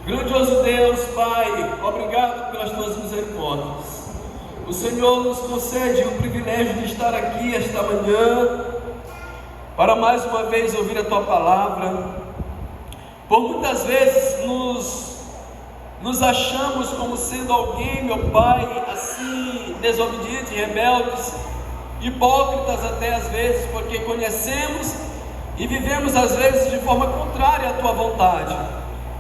Grandioso Deus, Pai, obrigado pelas tuas misericórdias. O Senhor nos concede o privilégio de estar aqui esta manhã para mais uma vez ouvir a tua palavra. Por muitas vezes nos achamos como sendo alguém, meu Pai, assim, desobedientes, rebeldes, hipócritas até às vezes, porque conhecemos e vivemos às vezes de forma contrária à tua vontade.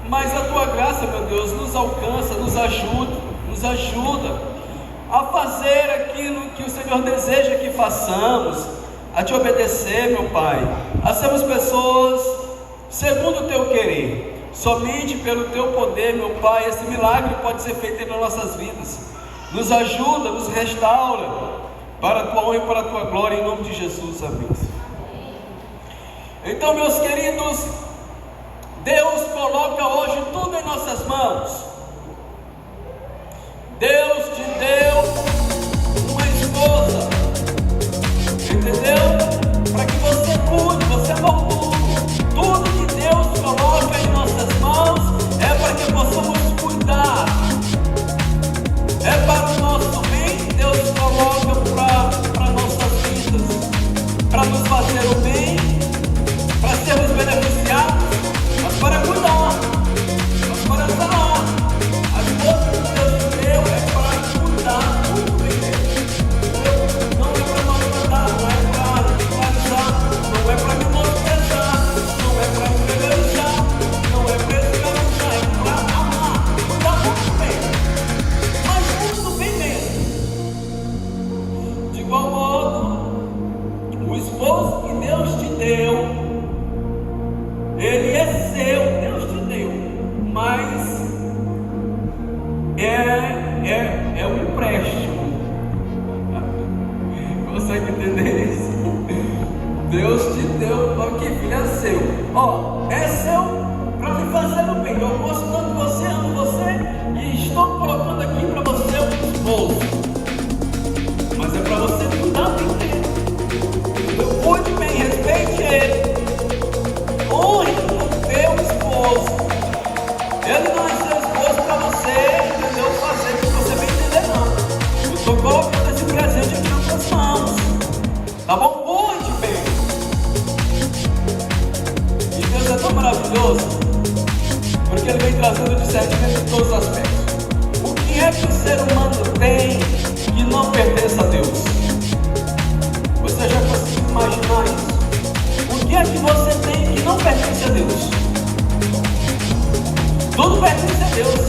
Mas a tua graça, meu Deus, nos alcança, nos ajuda a fazer aquilo que o Senhor deseja que façamos, a te obedecer, meu Pai, a sermos pessoas segundo o teu querer. Somente pelo teu poder, meu Pai, esse milagre pode ser feito nas nossas vidas. Nos ajuda, nos restaura, para a tua honra e para a tua glória, em nome de Jesus, amém. Então, meus queridos, Deus coloca hoje tudo em nossas mãos. Deus te deu uma esposa, entendeu? Para que você cuide, você mordoe. Tudo que Deus coloca em nossas mãos é para que possamos cuidar. É para o nosso bem. Deus coloca para nossas vidas, para nos fazer o bem, para sermos beneficiados, mas para cuidar, mas para sanar. As coisas que Deus deu é para cuidar do bem. Não é para maltratar, não é para ridicularizar, não é para menosprezar, não é para envergonhar, não é para escravizar, é para amar, cuidar muito bem, mas muito bem mesmo. De igual modo, o esposo que Deus te deu, ele é seu, Deus te deu, mas é um empréstimo. Consegue entender isso? Deus te deu, ok, filho, é seu. É seu para me fazer o bem. Eu gosto tanto de você, amo você e estou colocando aqui para você um esposo. Mas é para você cuidar bem dele. Eu cuide bem, respeite ele. Honre o teu esposo. Ele não é seu esposo para você, entendeu? Fazer o que você bem entender, não. Eu estou colocando esse presente aqui nas suas mãos. Tá bom? Cuide bem. E Deus é tão maravilhoso, porque Ele vem trazendo discernimento em todos os aspectos. O que é que o ser humano tem que não pertence a Deus? Você já conseguiu imaginar isso? O que é que você tem que não pertence a Deus? Tudo pertence a Deus.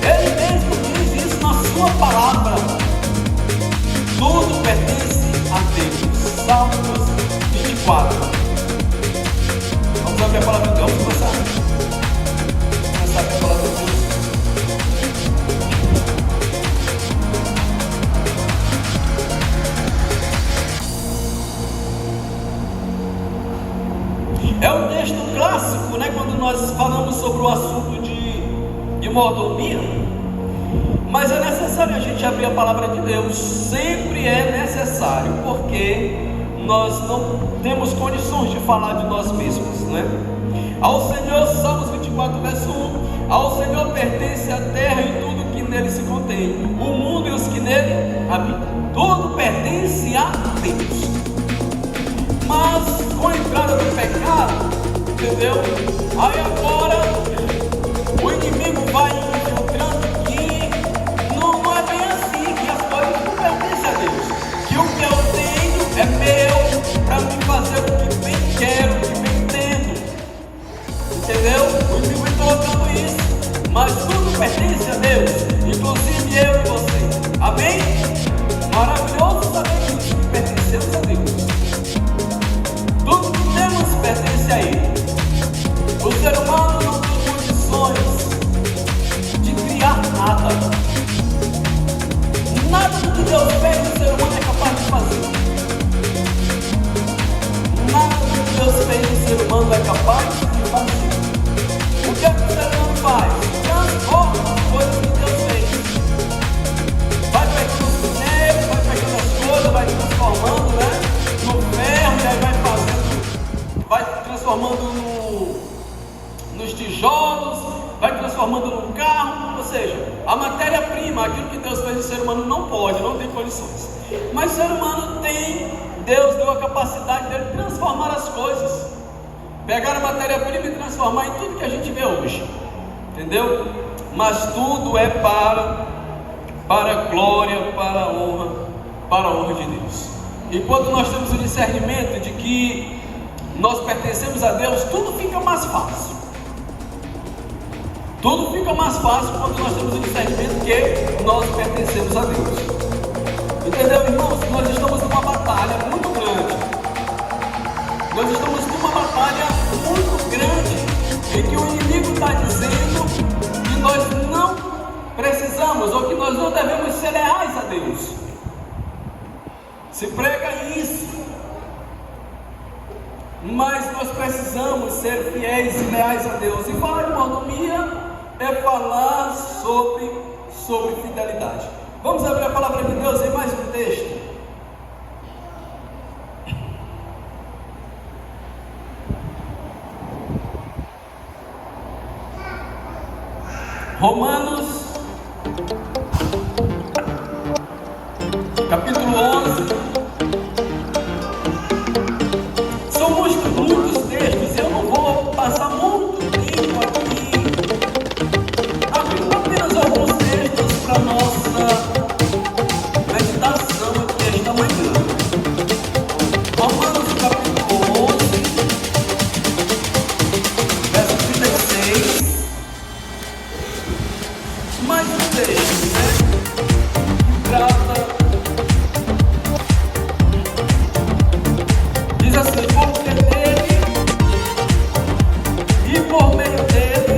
Ele mesmo diz isso na sua palavra. Tudo pertence a Deus. Salmos 24. Vamos abrir a palavra de Deus. Vamos começar a abrir a palavra de Deus. É um texto clássico, né? Quando nós falamos sobre o assunto de mordomia. Mas é necessário a gente abrir a palavra de Deus. Sempre é necessário, porque nós não temos condições de falar de nós mesmos, né? Ao Senhor, Salmos 24, verso 1: ao Senhor pertence a terra e tudo que nele se contém, o mundo e os que nele habitam. Tudo pertence a Deus. Mas com a entrada do pecado, entendeu? Aí agora o inimigo vai infiltrando que não é bem assim, que as coisas não pertencem a Deus, que o que eu tenho é meu para me fazer o que bem quero, o que bem entendo, entendeu? O inimigo vem colocando isso, mas tudo pertence a Deus, inclusive eu e você. Amém? Maravilhoso saber que pertencemos a Deus. Tudo que temos pertence a Ele. O ser humano não tem condições de criar nada. Nada do que Deus fez, o ser humano é capaz de fazer. Nada do que Deus fez, o ser humano é capaz de fazer. O que é que o ser humano faz? Transforma as coisas que Deus fez. Vai pegando os minérios, vai pegando as coisas, vai transformando, né? No ferro, e aí vai fazendo, vai transformando nos tijolos. transformando num carro, ou seja, a matéria-prima, aquilo que Deus fez, o ser humano não pode, não tem condições. Mas o ser humano tem, Deus deu a capacidade dele transformar as coisas, pegar a matéria-prima e transformar em tudo que a gente vê hoje, entendeu? Mas tudo é para a glória, para a honra de Deus. E quando nós temos o discernimento de que nós pertencemos a Deus, tudo fica mais fácil. Tudo fica mais fácil quando nós temos o discernimento que nós pertencemos a Deus. Entendeu, irmãos? Nós estamos numa batalha muito grande. Nós estamos numa batalha muito grande em que o inimigo está dizendo que nós não precisamos ou que nós não devemos ser leais a Deus. Se prega isso. Mas nós precisamos ser fiéis e leais a Deus. E falar de mordomia é falar sobre fidelidade. Vamos abrir a palavra de Deus em mais um texto. Romanos, capítulo 11. São muitos textos, eu não vou passar muito tempo aqui, abrindo apenas alguns textos para nossa meditação aqui esta manhã. Romanos, capítulo 11, verso 36. Mais um texto, que trata, diz assim: porque dele, e por meio dele,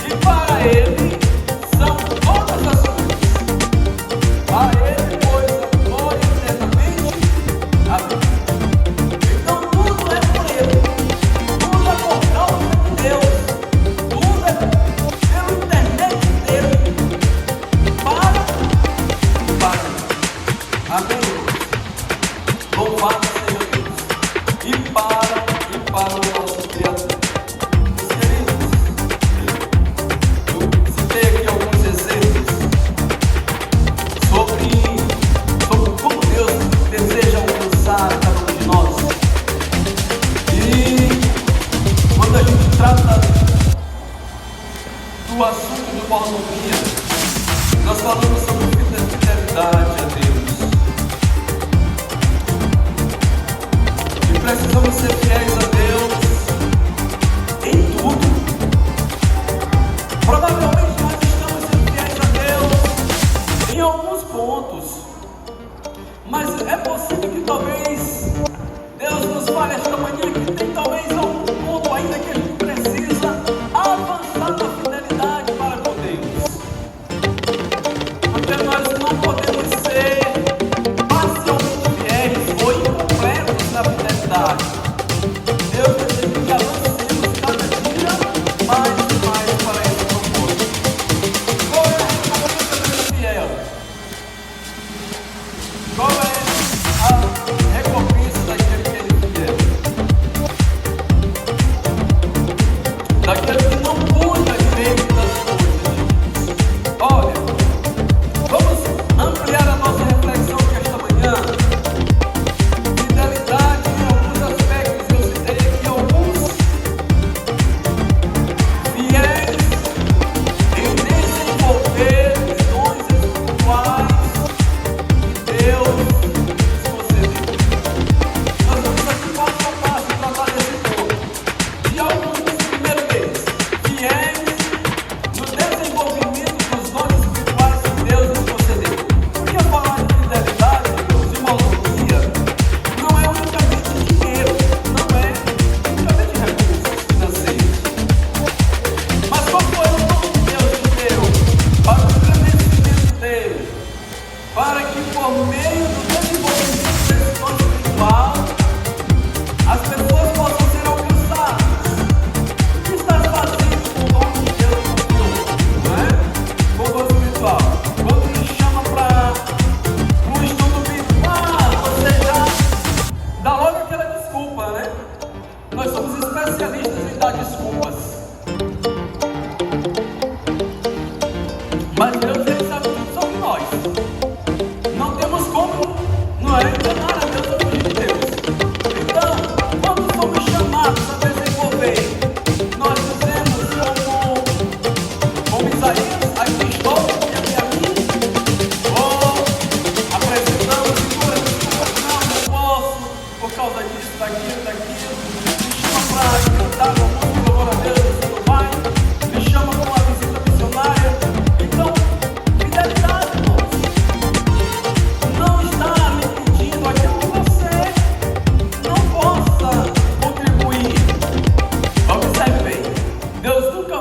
e para ele, são todas as coisas. A ele, pois, a glória eternamente. Amém. Então tudo é por ele, tudo é por causa de Deus, tudo é pelo intermédio dele, para. Amém. Louvado seja Deus. E para o nosso Criador. Meus queridos, eu citei aqui alguns exemplos sobre como Deus deseja alcançar cada um de nós. E quando a gente trata do assunto de mordomia, nós falamos sobre fidelidade a Deus. E precisamos ser fiéis a Deus em tudo. Provavelmente nós estamos sendo fiéis a Deus em alguns pontos, mas é possível que talvez Deus nos fale esta manhã que tem talvez algum ponto ainda que a gente precisa avançar na fidelidade para com Deus. Porque nós não podemos ser parcialmente fiéis ou incompletos na fidelidade.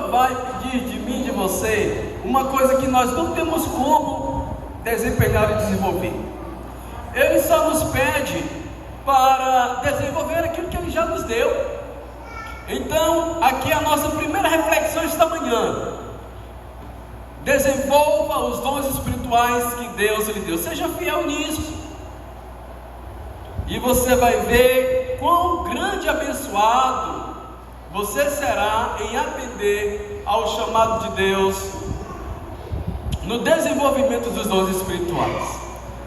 vai pedir de mim, de você, uma coisa que nós não temos como desempenhar e desenvolver. Ele só nos pede para desenvolver aquilo que Ele já nos deu. Então, aqui é a nossa primeira reflexão esta manhã. Desenvolva os dons espirituais que Deus lhe deu. Seja fiel nisso. E você vai ver quão grande e abençoado você será em atender ao chamado de Deus no desenvolvimento dos dons espirituais.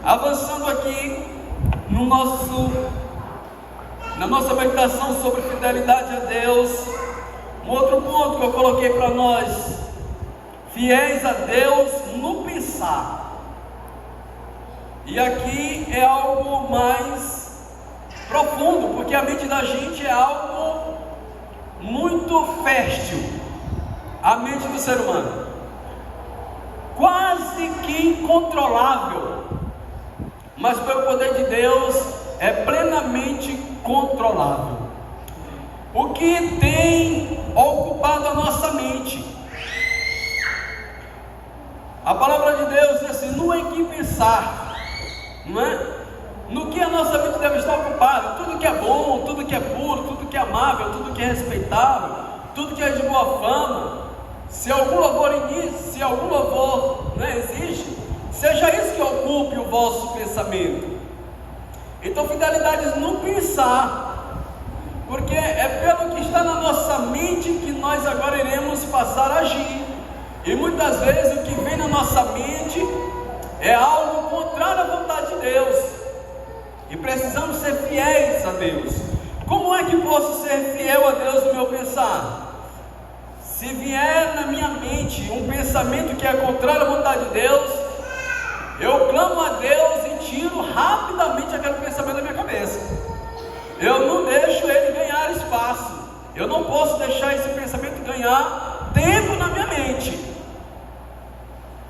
Avançando aqui na nossa meditação sobre fidelidade a Deus, um outro ponto que eu coloquei para nós: fiéis a Deus no pensar. E aqui é algo mais profundo, porque a mente da gente é algo muito fértil, a mente do ser humano, quase que incontrolável, mas pelo poder de Deus é plenamente controlável. O que tem ocupado a nossa mente? A palavra de Deus diz assim: no em que pensar, não é? No que a nossa mente deve estar ocupada. Tudo que é bom, tudo que é puro, tudo que é amável, tudo que é respeitável, tudo que é de boa fama, se algum louvor existe, seja isso que ocupe o vosso pensamento. Então, fidelidade no pensar, porque é pelo que está na nossa mente que nós agora iremos passar a agir. E muitas vezes o que vem na nossa mente é algo contrário à vontade de Deus, e precisamos ser fiéis a Deus. Como é que posso ser fiel a Deus no meu pensar? Se vier na minha mente um pensamento que é contrário à vontade de Deus, eu clamo a Deus e tiro rapidamente aquele pensamento da minha cabeça. Eu não deixo ele ganhar espaço. Eu não posso deixar esse pensamento ganhar tempo na minha mente.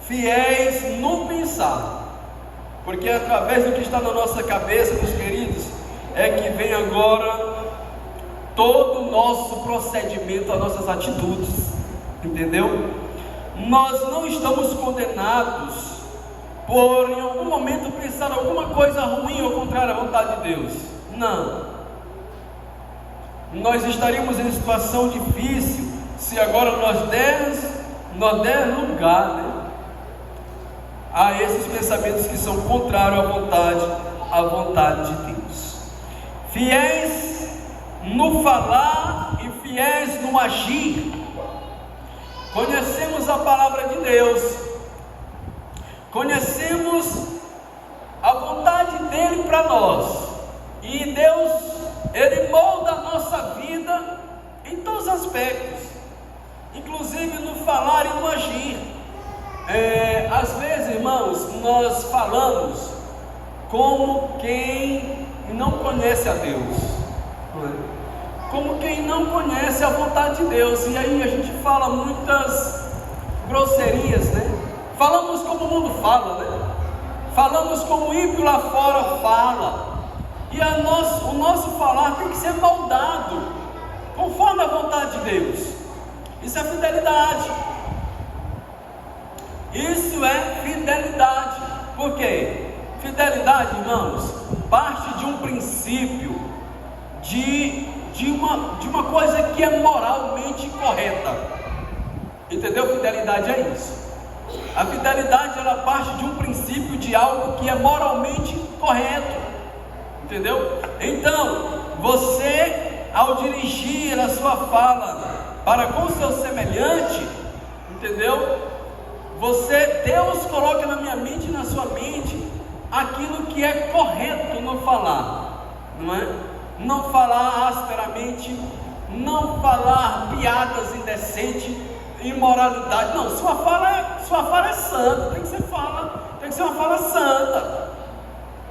Fiéis no pensar, porque através do que está na nossa cabeça, meus queridos, é que vem agora todo o nosso procedimento, as nossas atitudes, entendeu? Nós não estamos condenados por em algum momento pensar alguma coisa ruim ou contrária à vontade de Deus. Não. Nós estaríamos em situação difícil se agora nós der lugar, né, a esses pensamentos que são contrários à vontade de Deus. Fiéis no falar e fiéis no agir. Conhecemos a palavra de Deus, conhecemos a vontade dele para nós, e Deus, ele molda a nossa vida em todos os aspectos, inclusive no falar e no agir. Às vezes, irmãos, nós falamos como quem não conhece a Deus, como quem não conhece a vontade de Deus, e aí a gente fala muitas grosserias, né? Falamos como o mundo fala, né? Falamos como o ímpio lá fora fala, e o nosso falar tem que ser moldado conforme a vontade de Deus. Isso é fidelidade. Isso é fidelidade. Por quê? Fidelidade, irmãos, parte de um princípio de uma coisa que é moralmente correta. Entendeu? Fidelidade é isso. A fidelidade, ela parte de um princípio de algo que é moralmente correto. Entendeu? Então, você, ao dirigir a sua fala para com o seu semelhante, entendeu? Deus coloca na minha mente e na sua mente aquilo que é correto no falar, não é? Não falar asperamente, não falar piadas indecentes, imoralidade. Não, sua fala é santa, tem que ser uma fala santa,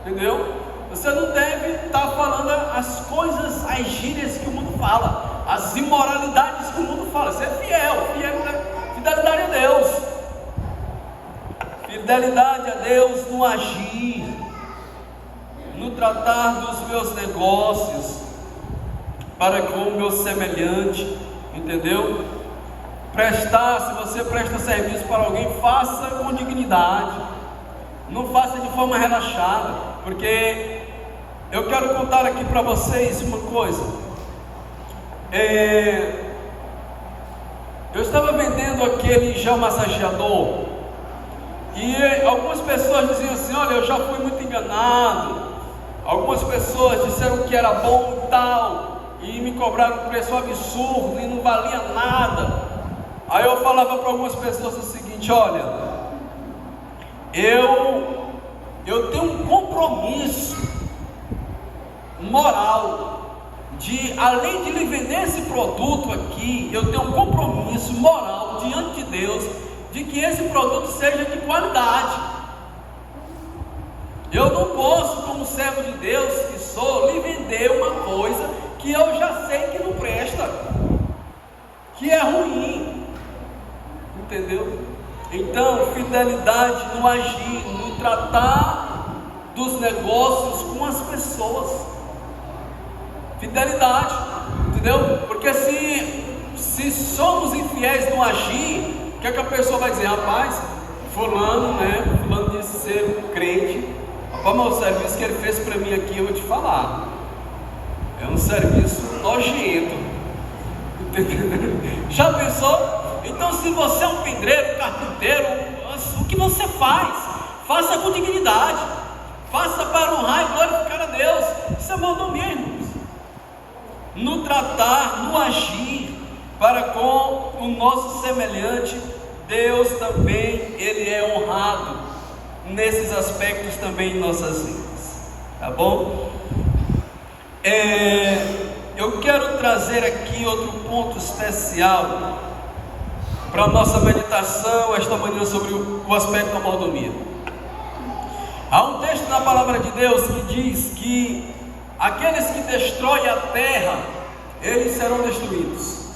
entendeu? Você não deve estar falando as coisas, as gírias que o mundo fala, as imoralidades que o mundo fala. Você é fidelidade a Deus. Fidelidade a Deus no agir, no tratar dos meus negócios para com o meu semelhante, entendeu? prestar, se você presta serviço para alguém, faça com dignidade, não faça de forma relaxada, porque eu quero contar aqui para vocês uma coisa. Eu estava vendendo aquele gel massageador, e algumas pessoas diziam assim: olha, eu já fui muito enganado. Algumas pessoas disseram que era bom e tal, e me cobraram um preço absurdo e não valia nada. Aí eu falava para algumas pessoas o seguinte: olha, eu tenho um compromisso moral de, além de lhe vender esse produto aqui, eu tenho um compromisso moral diante de Deus de que esse produto seja de qualidade. Eu não posso, como servo de Deus que sou, lhe vender uma coisa que eu já sei que não presta, que é ruim, entendeu? Então, fidelidade no agir, no tratar dos negócios com as pessoas, fidelidade, entendeu? Porque se somos infiéis no agir, o que é que a pessoa vai dizer? Rapaz, fulano disse ser crente, rapaz, mas o serviço que ele fez para mim aqui, eu vou te falar, é um serviço nojento, entendeu? Já pensou? Então, se você é um pedreiro, carpinteiro, o que você faz? Faça com dignidade, faça para honrar e glorificar a Deus. Isso é mordomia, irmãos. No tratar, no agir para com o nosso semelhante, Deus também, Ele é honrado nesses aspectos também em nossas vidas, tá bom? Eu quero trazer aqui outro ponto especial para a nossa meditação esta manhã sobre o aspecto da mordomia. Há um texto na palavra de Deus que diz que aqueles que destroem a terra, eles serão destruídos.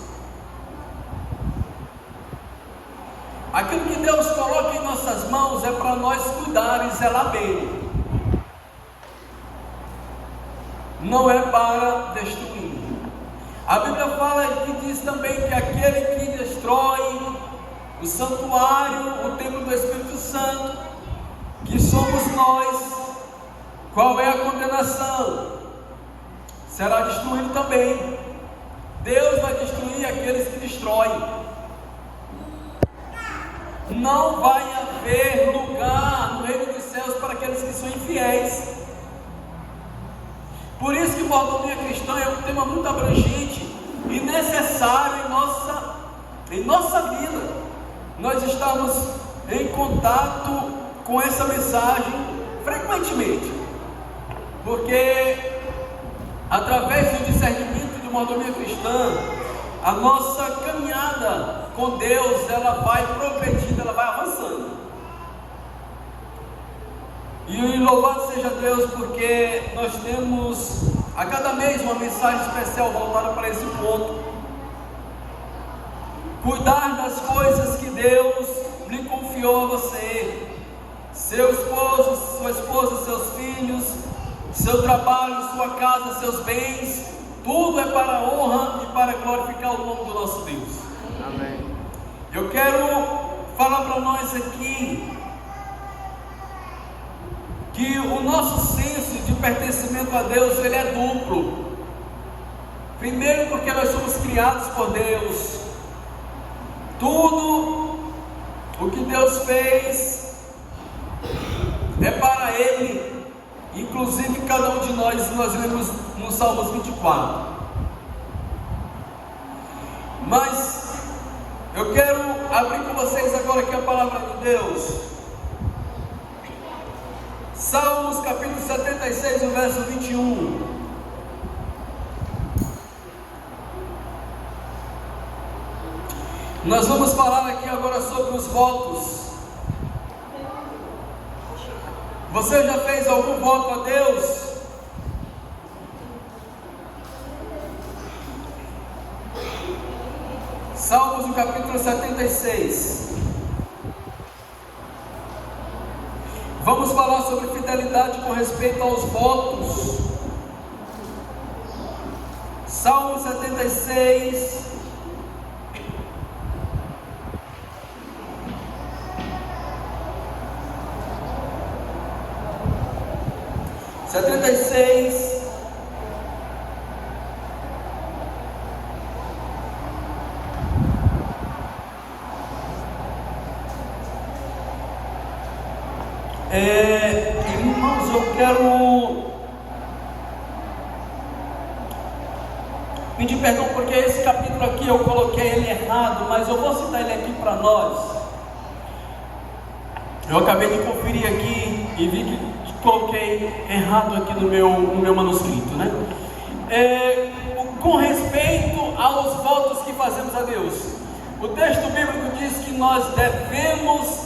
Aquilo que Deus coloca em nossas mãos é para nós cuidar e zelar bem, não é para destruir. A Bíblia fala e diz também que aquele que destrói o santuário, o templo do Espírito Santo, que somos nós, qual é a condenação? Será destruído também. Deus vai destruir aqueles que destroem. Não vai haver lugar no reino dos céus para aqueles que são infiéis. Por isso que mordomia cristã é um tema muito abrangente e necessário em nossa vida. Nós estamos em contato com essa mensagem frequentemente, porque através do discernimento de mordomia cristã, a nossa caminhada com Deus, ela vai progredindo, ela vai avançando. E louvado seja Deus, porque nós temos a cada mês uma mensagem especial voltada para esse ponto. Cuidar das coisas que Deus lhe confiou a você, seu esposo, sua esposa, seus filhos, seu trabalho, sua casa, seus bens, tudo é para a honra e para glorificar o nome do nosso Deus. Amém. Eu quero falar para nós aqui que o nosso senso de pertencimento a Deus, ele é duplo. Primeiro, porque nós somos criados por Deus. Tudo o que Deus fez é para Ele, inclusive cada um de nós lemos no Salmos 24. Mas eu quero abrir com vocês agora aqui a palavra de Deus. Salmos capítulo 76, o verso 21. Nós vamos falar aqui agora sobre os votos. Você já fez algum voto a Deus? Salmos no capítulo 76. Vamos falar sobre fidelidade com respeito aos votos. Salmo 76, 76. Irmãos, eu quero pedir perdão porque esse capítulo aqui eu coloquei ele errado, mas eu vou citar ele aqui para nós. Eu acabei de conferir aqui e vi que coloquei errado aqui no meu manuscrito, né? Com respeito aos votos que fazemos a Deus, o texto bíblico diz que nós devemos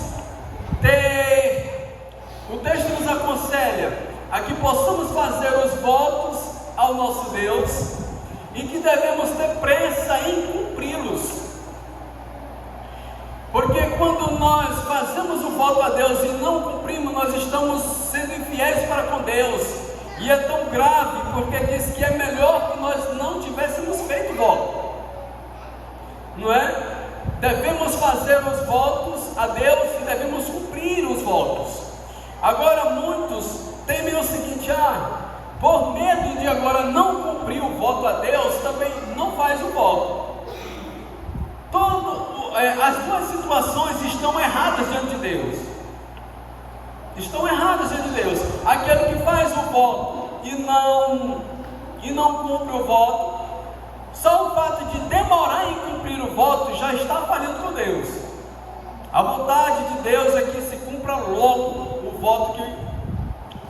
ter. O texto nos aconselha a que possamos fazer os votos ao nosso Deus e que devemos ter pressa em cumpri-los. Porque quando nós fazemos o voto a Deus e não cumprimos, nós estamos sendo infiéis para com Deus. E é tão grave porque diz que é melhor que nós não tivéssemos feito voto, não é? Devemos fazer os votos a Deus e devemos cumprir os votos. Agora muitos temem o seguinte: por medo de agora não cumprir o voto a Deus, também não faz o voto. As duas situações estão erradas diante de Deus. Estão erradas diante de Deus. Aquele que faz o voto e não cumpre o voto, só o fato de demorar em cumprir o voto já está falhando com Deus. A vontade de Deus é que se cumpra logo o voto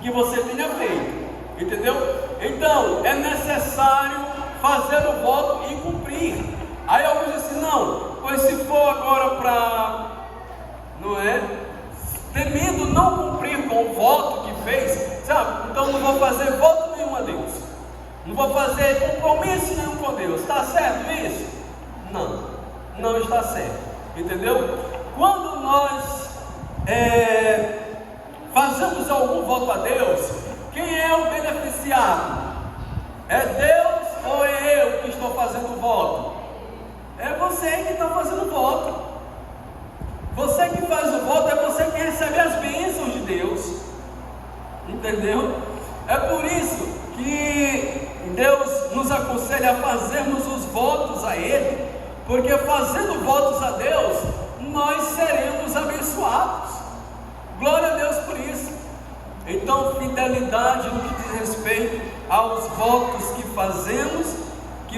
que você tenha feito, entendeu? Então é necessário fazer o voto e cumprir. Aí alguns dizem assim: não, pois se for agora para, não é, temendo não cumprir com o voto que fez, sabe? Então não vou fazer voto nenhum a Deus, não vou fazer compromisso nenhum com Deus. Está certo isso? Não está certo, entendeu? Quando nós fazemos algum voto a Deus, quem é o beneficiado? É Deus ou é eu que estou fazendo o voto? É você que está fazendo o voto. Você que faz o voto é você que recebe as bênçãos de Deus, entendeu? É por isso que Deus nos aconselha a fazermos os votos a Ele, porque fazendo votos a Deus, nós seremos abençoados. Glória a Deus por isso. Então, fidelidade no que diz respeito aos votos que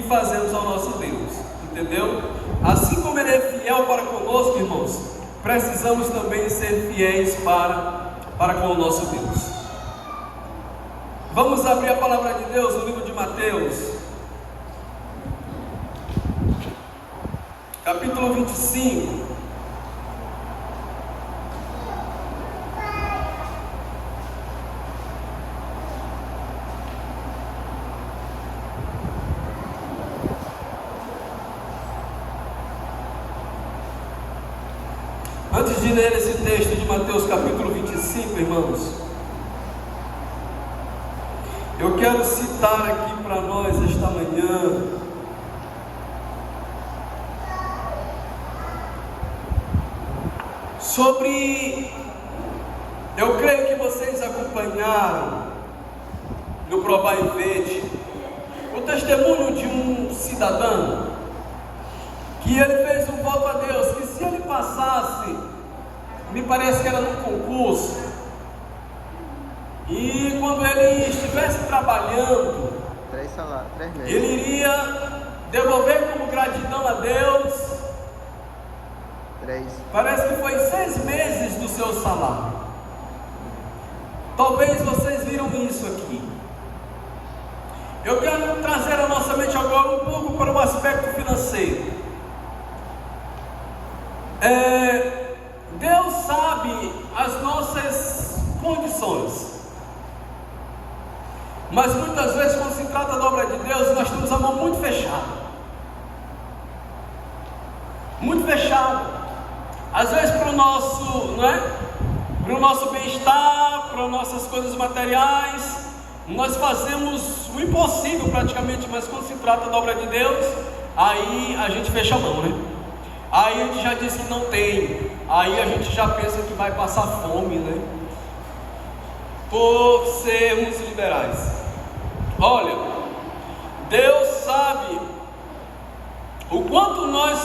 fazemos ao nosso Deus, entendeu? Assim como Ele é fiel para conosco, irmãos, precisamos também ser fiéis para com o nosso Deus. Vamos abrir a palavra de Deus no livro de Mateus, capítulo 25. Antes de ler esse texto de Mateus capítulo 25, irmãos, eu quero citar aqui para nós esta manhã sobre, eu creio que vocês acompanharam no Provar e Vede o testemunho de um cidadão que ele fez um voto a Deus, que se ele passasse, me parece que era num concurso, e quando ele estivesse trabalhando, 3 meses, ele iria devolver como gratidão a Deus, 3. parece que foi 6 meses do seu salário. Talvez vocês viram isso aqui. Eu quero trazer a nossa mente agora um pouco para o aspecto financeiro. Deus sabe as nossas condições, mas muitas vezes quando se trata da obra de Deus, nós temos a mão muito fechada, às vezes para o nosso, não é? Para o nosso bem-estar, para as nossas coisas materiais, nós fazemos o impossível praticamente, mas quando se trata da obra de Deus, aí a gente fecha a mão, né? Aí a gente já diz que não tem, aí a gente já pensa que vai passar fome, né? por sermos liberais. Olha, Deus sabe o quanto nós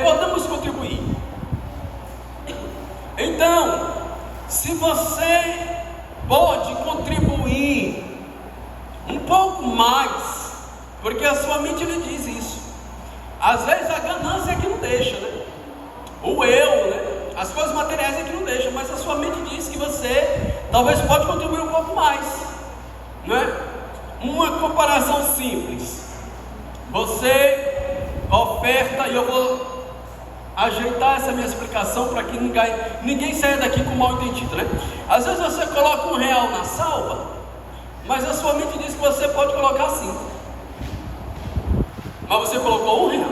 podemos contribuir. Então, se você pode contribuir um pouco mais, porque a sua mente lhe diz isso. Às vezes a ganância é que não deixa, né? O eu, né? As coisas materiais é que não deixam, mas a sua mente diz que você talvez pode contribuir um pouco mais, não é? Uma comparação simples: você oferta, e eu vou ajeitar essa minha explicação para que ninguém saia daqui com mal entendido, né? Às vezes você coloca R$1 na salva, mas a sua mente diz que você pode colocar 5, mas você colocou R$1,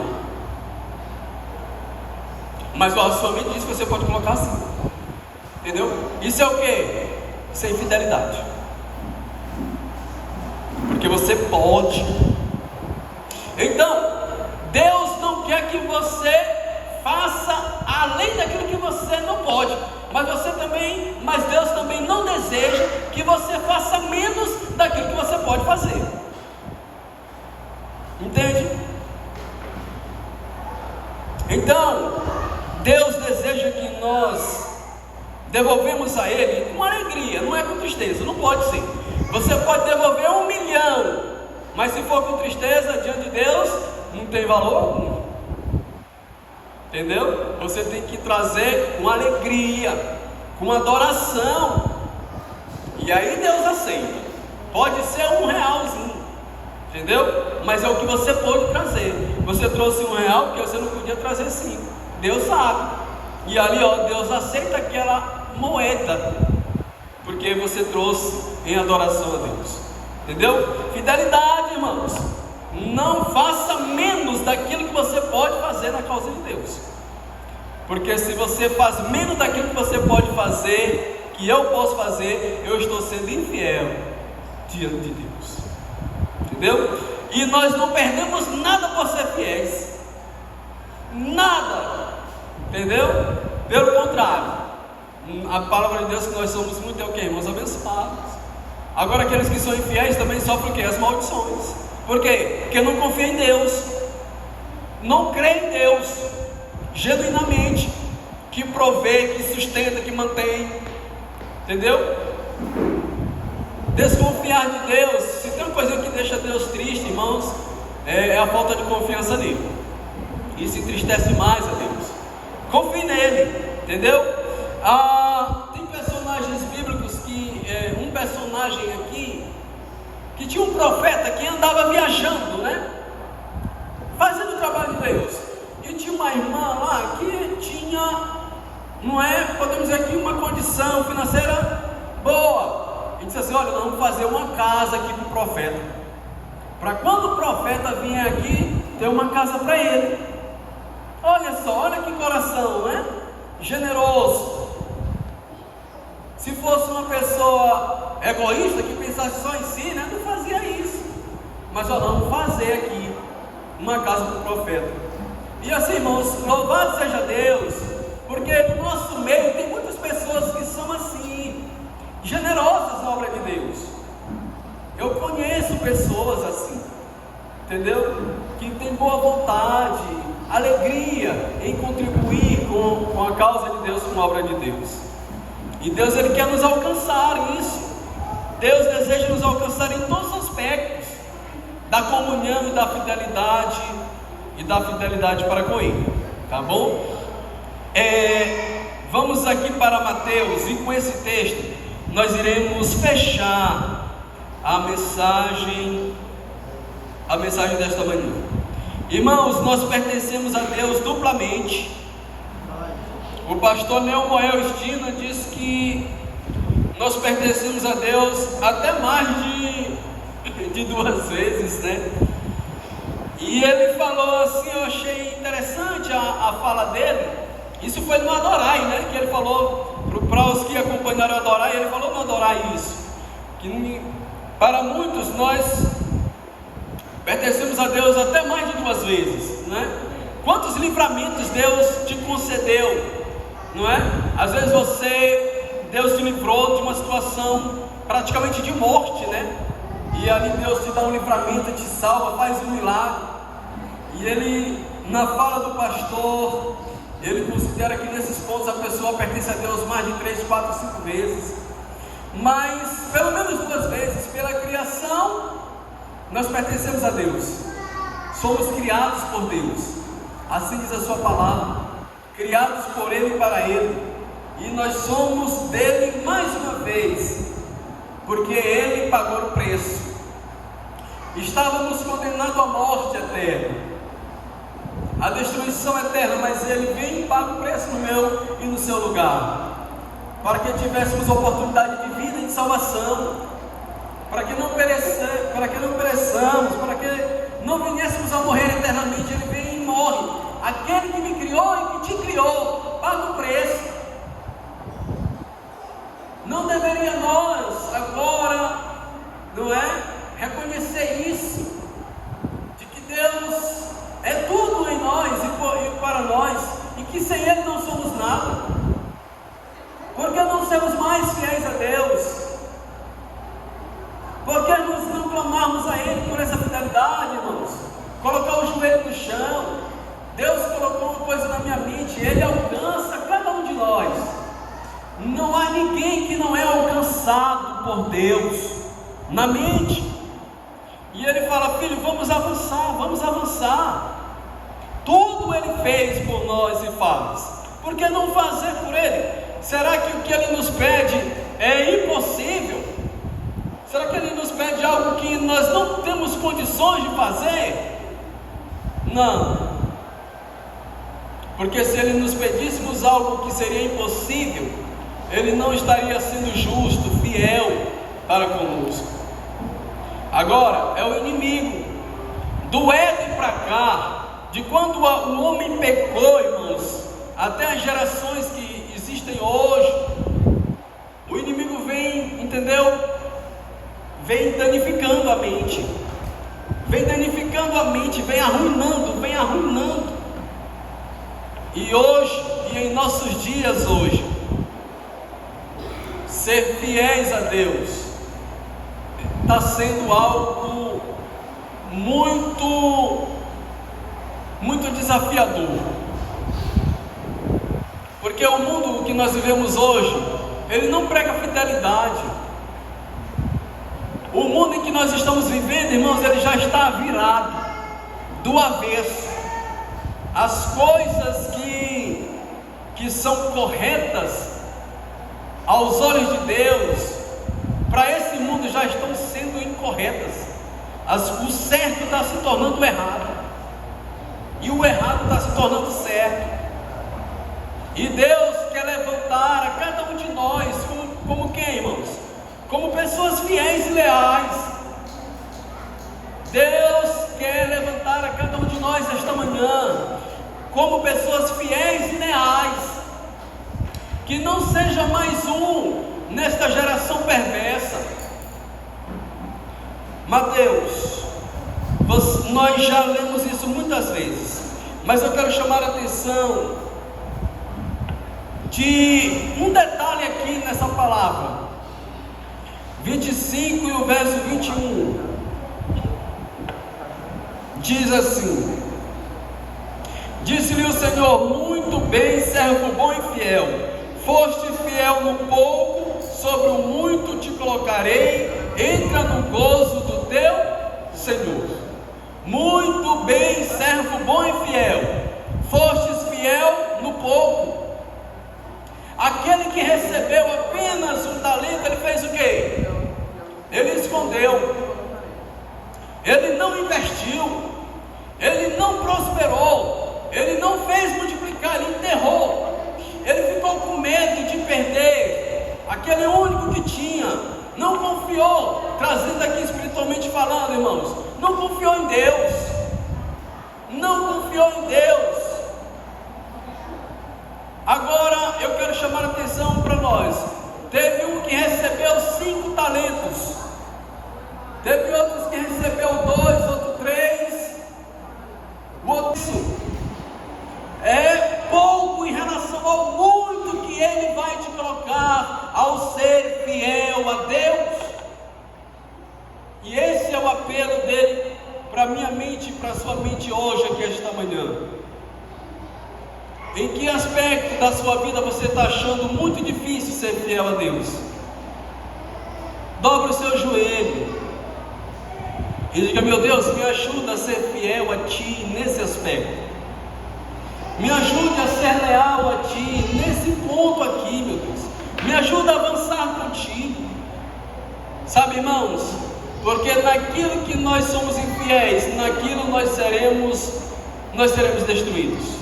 mas a sua mente diz que você pode colocar 5, entendeu? Isso é o que? Isso é infidelidade, porque você pode. Então, Deus não quer que você faça além daquilo que você não pode, mas Deus também não deseja que você faça menos daquilo que você pode fazer. Entende? Então, Deus deseja que nós devolvemos a Ele com alegria, não é com tristeza, não pode ser. Você pode devolver 1 milhão, mas se for com tristeza diante de Deus, não tem valor algum. Entendeu? Você tem que trazer com alegria, com adoração, e aí Deus aceita. Pode ser R$1, entendeu? Mas é o que você pode trazer. Você trouxe R$1 porque você não podia trazer 5. Deus sabe. E ali, Deus aceita aquela moeda, porque você trouxe em adoração a Deus. Entendeu? Fidelidade, irmãos. Não faça menos daquilo que você pode fazer na causa de Deus. Porque se você faz menos daquilo que você pode fazer, que eu posso fazer, eu estou sendo infiel diante de Deus. Entendeu? E nós não perdemos nada por ser fiéis. Nada. Entendeu? Pelo contrário, a palavra de Deus que nós somos muito é o que? Irmãos abençoados. Agora aqueles que são infiéis também sofrem o que? As maldições. Por quê? Porque não confia em Deus, não crê em Deus genuinamente, que provê, que sustenta, que mantém. Entendeu? Desconfiar de Deus, se tem uma coisa que deixa Deus triste, irmãos, é a falta de confiança nele. Isso entristece mais a Deus. Confie nele, entendeu? Tem personagens bíblicos que, um personagem aqui, que tinha um profeta que andava viajando, né? Fazendo o trabalho de Deus. E tinha uma irmã lá que tinha, não é, podemos dizer aqui, uma condição financeira boa. E disse assim: olha, nós vamos fazer uma casa aqui para o profeta, para quando o profeta vier aqui, ter uma casa para ele. Olha só, olha que coração, né? Generoso. Se fosse uma pessoa egoísta que pensasse só em si, né, não fazia isso. Mas ó, vamos fazer aqui uma casa para o profeta. E assim, irmãos, louvado seja Deus, porque no nosso meio tem muitas pessoas que são assim, generosas na obra de Deus. Eu conheço pessoas assim, entendeu? Que tem boa vontade, alegria em contribuir com a causa de Deus, com a obra de Deus. E Deus, Ele quer nos alcançar isso. Deus deseja nos alcançar em todos os aspectos da comunhão e da fidelidade para com Ele, tá bom? Vamos aqui para Mateus, e com esse texto nós iremos fechar a mensagem desta manhã. Irmãos, nós pertencemos a Deus duplamente. O pastor Neomoel Estina diz que nós pertencemos a Deus até mais de 2 vezes, né? E ele falou assim, eu achei interessante a fala dele. Isso foi no Adorai, né? Que ele falou para os que acompanharam o Adorai, ele falou no Adorai isso, que para muitos nós pertencemos a Deus até mais de 2 vezes, né? Quantos livramentos Deus te concedeu, não é? Às vezes você Deus te livrou de uma situação praticamente de morte, né? E ali Deus te dá um livramento, te salva, faz um milagre. E ele, na fala do pastor, ele considera que nesses pontos a pessoa pertence a Deus mais de 3, 4, 5 vezes. Mas pelo menos 2 vezes, pela criação, nós pertencemos a Deus. Somos criados por Deus. Assim diz a sua palavra, criados por Ele e para Ele, e nós somos dele mais uma vez, porque Ele pagou o preço. Estávamos condenados à morte eterna, à destruição eterna, mas Ele vem e paga o preço no meu e no seu lugar, para que tivéssemos oportunidade de vida e de salvação, para que não pereçamos, para que não vinéssemos a morrer eternamente. Ele vem e morre. Aquele que me criou e que te criou paga o preço. Não deveria nós agora, não é, reconhecer isso, de que Deus é tudo em nós e para nós, e que sem Ele não somos nada? Por que não sermos mais fiéis a Deus? Por que nós não clamarmos a Ele por essa fidelidade, irmãos? Colocar o joelho no chão. Deus colocou uma coisa na minha mente, Ele alcança cada um de nós. Não há ninguém que não é alcançado por Deus na mente. E Ele fala: filho, vamos avançar. Tudo Ele fez por nós e faz. Por que não fazer por Ele? Será que o que Ele nos pede é impossível? Será que Ele nos pede algo que nós não temos condições de fazer? Não. Porque se Ele nos pedíssemos algo que seria impossível, Ele não estaria sendo justo, fiel para conosco. Agora, é o inimigo. Do Éden para cá, de quando o homem pecou, irmãos, até as gerações que existem hoje, o inimigo vem, entendeu? Vem danificando a mente, vem arruinando. E hoje, e em nossos dias hoje, ser fiéis a Deus está sendo algo muito desafiador. Porque o mundo que nós vivemos hoje, ele não prega fidelidade. O mundo em que nós estamos vivendo, irmãos, ele já está virado do avesso. As coisas que são corretas aos olhos de Deus, para esse mundo já estão sendo incorretas. O certo está se tornando errado, e o errado está se tornando certo. E Deus quer levantar a cada um de nós como quem, irmãos? Como pessoas fiéis e leais. Deus quer levantar a cada um de nós esta manhã como pessoas fiéis e leais, que não seja mais um nesta geração perversa. Mateus, nós já lemos isso muitas vezes, mas eu quero chamar a atenção de um detalhe aqui nessa palavra, 25 e o verso 21, diz assim: disse-lhe o Senhor: muito bem, servo bom e fiel, foste fiel no pouco, sobre o muito te colocarei, entra no gozo do teu Senhor. Muito bem, servo bom e fiel, fostes fiel no pouco. Aquele que recebeu apenas um talento, ele fez o quê? Ele escondeu, ele não investiu, ele não prosperou, ele não fez multiplicar, ele enterrou. Ele ficou com medo de perder aquele único que tinha. Não confiou, trazendo aqui espiritualmente falando, irmãos, não confiou em Deus. Agora eu quero chamar a atenção para nós. Teve um que recebeu 5 talentos, teve outros que recebeu 2, outro 3, o outro é pouco em relação ao muito que Ele vai te colocar ao aspecto da sua vida você está achando muito difícil ser fiel a Deus? Dobre o seu joelho e diga: meu Deus, me ajuda a ser fiel a Ti nesse aspecto. Me ajude a ser leal a Ti nesse ponto aqui, meu Deus. Me ajuda a avançar contigo. Sabe, irmãos, porque naquilo que nós somos infiéis, naquilo nós seremos destruídos.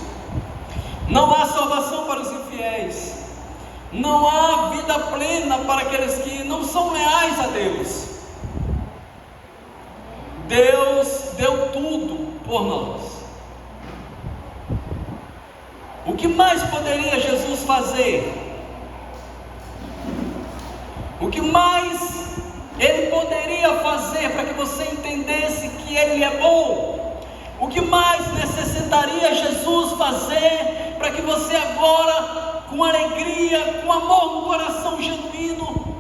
Não há salvação para os infiéis. Não há vida plena para aqueles que não são leais a Deus. Deus deu tudo por nós. O que mais poderia Jesus fazer? O que mais Ele poderia fazer para que você entendesse que Ele é bom? O que mais necessitaria Jesus fazer para que você agora, com alegria, com amor no coração genuíno,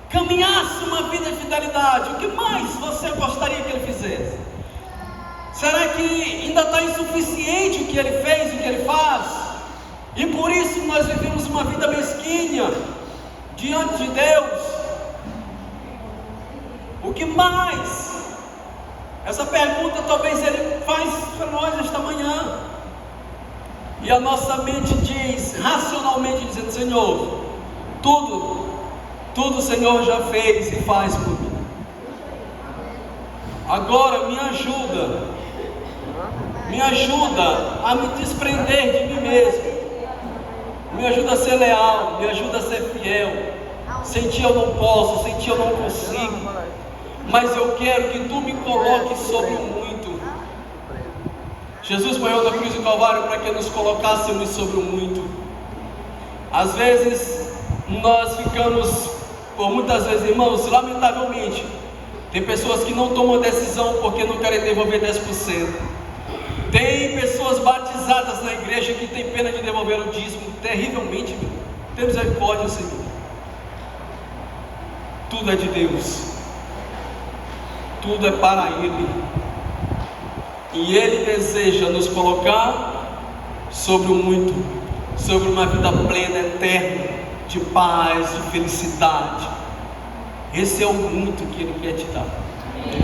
caminhasse uma vida de fidelidade? O que mais você gostaria que Ele fizesse? Será que ainda está insuficiente o que Ele fez, o que Ele faz? E por isso nós vivemos uma vida mesquinha diante de Deus? O que mais? Essa pergunta talvez Ele faz para nós esta manhã. E a nossa mente diz, racionalmente dizendo: Senhor, tudo o Senhor já fez e faz por mim. Agora me ajuda a me desprender de mim mesmo. Me ajuda a ser leal, me ajuda a ser fiel. Sem Ti eu não posso, sem Ti eu não consigo. Mas eu quero que Tu me coloques sobre o muito. Jesus morreu na cruz do Calvário para que nos colocássemos sobre o muito. Às vezes nós ficamos, por muitas vezes, irmãos, lamentavelmente, tem pessoas que não tomam decisão porque não querem devolver 10%. Tem pessoas batizadas na igreja que tem pena de devolver o dízimo terrivelmente. Tem misericórdia, Senhor. Tudo é de Deus. Tudo é para Ele. E Ele deseja nos colocar sobre o muito, sobre uma vida plena, eterna, de paz, de felicidade. Esse é o muito que Ele quer te dar.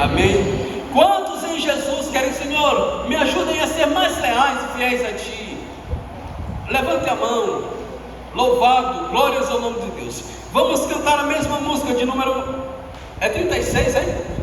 Amém? Quantos em Jesus querem: Senhor, me ajudem a ser mais leais e fiéis a Ti? Levante a mão. Louvado, glórias ao nome de Deus. Vamos cantar a mesma música de número 36, hein?